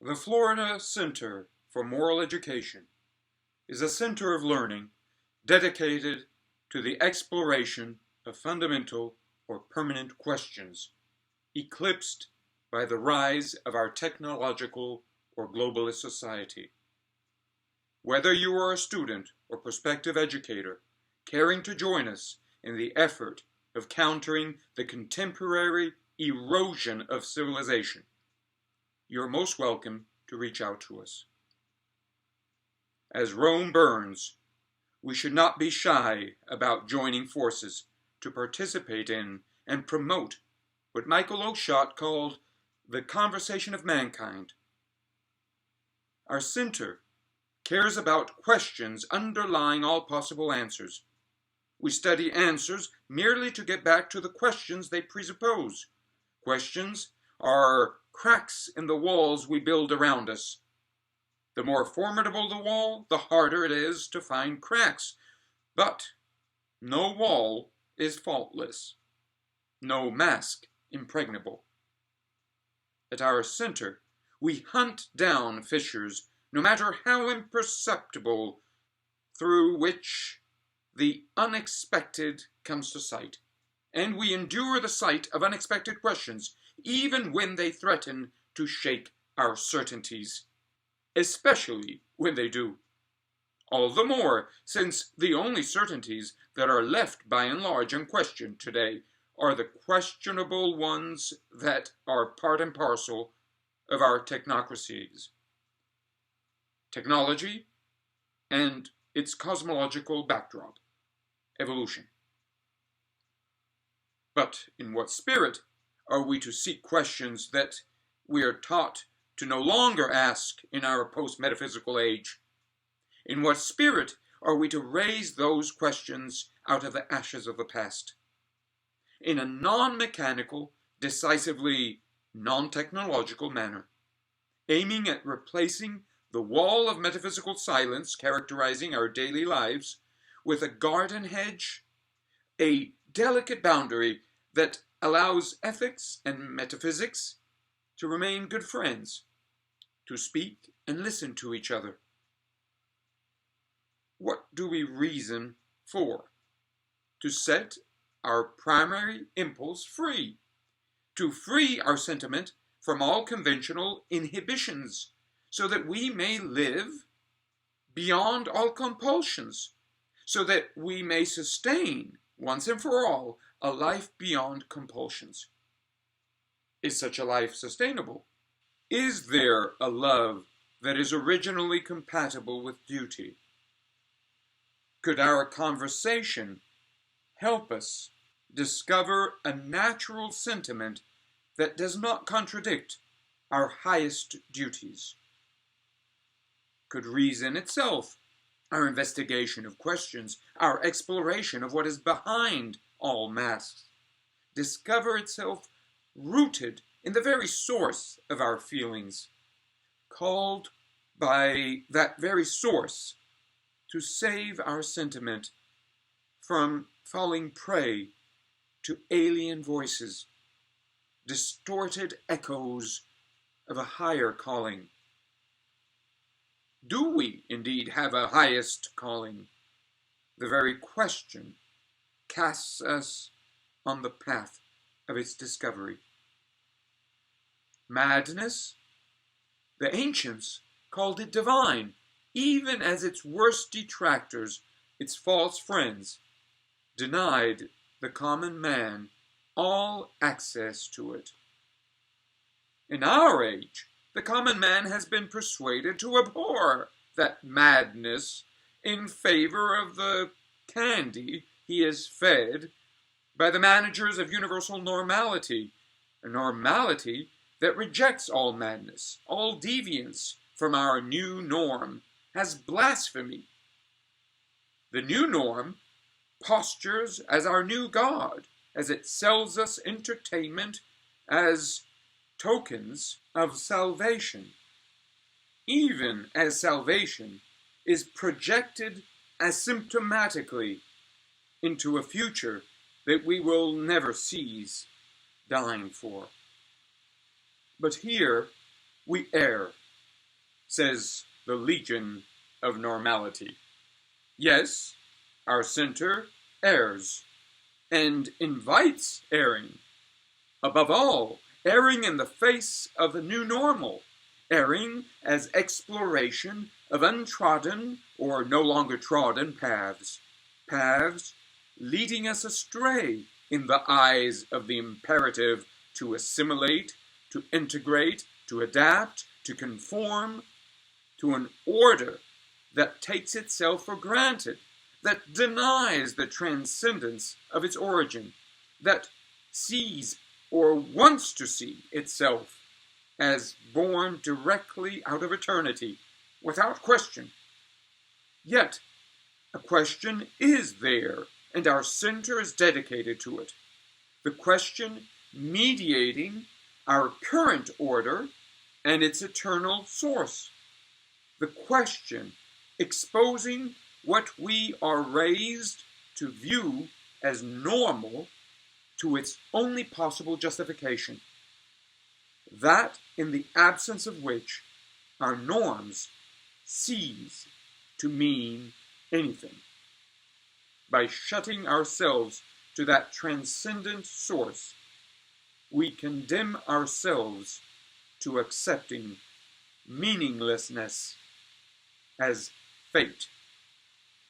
The Florida Center for Moral Education is a center of learning dedicated to the exploration of fundamental or permanent questions, eclipsed by the rise of our technological or globalist society. Whether you are a student or prospective educator caring to join us in the effort of countering the contemporary erosion of civilization, you're most welcome to reach out to us. As Rome burns, we should not be shy about joining forces to participate in and promote what Michael Oakeshott called the conversation of mankind. Our center cares about questions underlying all possible answers. We study answers merely to get back to the questions they presuppose. Questions are cracks in the walls we build around us. The more formidable the wall, the harder it is to find cracks. But no wall is faultless, no mask impregnable. At our center, we hunt down fissures, no matter how imperceptible, through which the unexpected comes to sight. And we endure the sight of unexpected questions, even when they threaten to shake our certainties, especially when they do. All the more since the only certainties that are left by and large unquestioned today are the questionable ones that are part and parcel of our technocracies. Technology and its cosmological backdrop, evolution. But in what spirit are we to seek questions that we are taught to no longer ask in our post-metaphysical age? In what spirit are we to raise those questions out of the ashes of the past? In a non-mechanical, decisively non-technological manner, aiming at replacing the wall of metaphysical silence characterizing our daily lives with a garden hedge, a delicate boundary that allows ethics and metaphysics to remain good friends, to speak and listen to each other. What do we reason for? To set our primary impulse free, to free our sentiment from all conventional inhibitions, so that we may live beyond all compulsions, so that we may sustain, once and for all, a life beyond compulsions. Is such a life sustainable? Is there a love that is originally compatible with duty? Could our conversation help us discover a natural sentiment that does not contradict our highest duties? Could reason itself, our investigation of questions, our exploration of what is behind all masks, discover itself rooted in the very source of our feelings, called by that very source to save our sentiment from falling prey to alien voices, distorted echoes of a higher calling? Do we indeed have a highest calling? The very question casts us on the path of its discovery. Madness? The ancients called it divine, even as its worst detractors, its false friends, denied the common man all access to it. In our age, the common man has been persuaded to abhor that madness in favor of the candy he is fed by the managers of universal normality, a normality that rejects all madness, all deviance from our new norm, as blasphemy. The new norm postures as our new God, as it sells us entertainment as tokens of salvation, even as salvation is projected asymptomatically into a future that we will never cease dying for. But here we err. says the Legion of Normality. Yes, our center errs, and invites erring. Above all, erring in the face of the new normal, erring as exploration of untrodden or no longer trodden paths, paths leading us astray in the eyes of the imperative to assimilate, to integrate, to adapt, to conform to an order that takes itself for granted, that denies the transcendence of its origin, that sees or wants to see itself as born directly out of eternity, without question. Yet, a question is there, and our center is dedicated to it. The question mediating our current order and its eternal source. The question exposing what we are raised to view as normal to its only possible justification, that in the absence of which our norms cease to mean anything. By shutting ourselves to that transcendent source, we condemn ourselves to accepting meaninglessness as fate.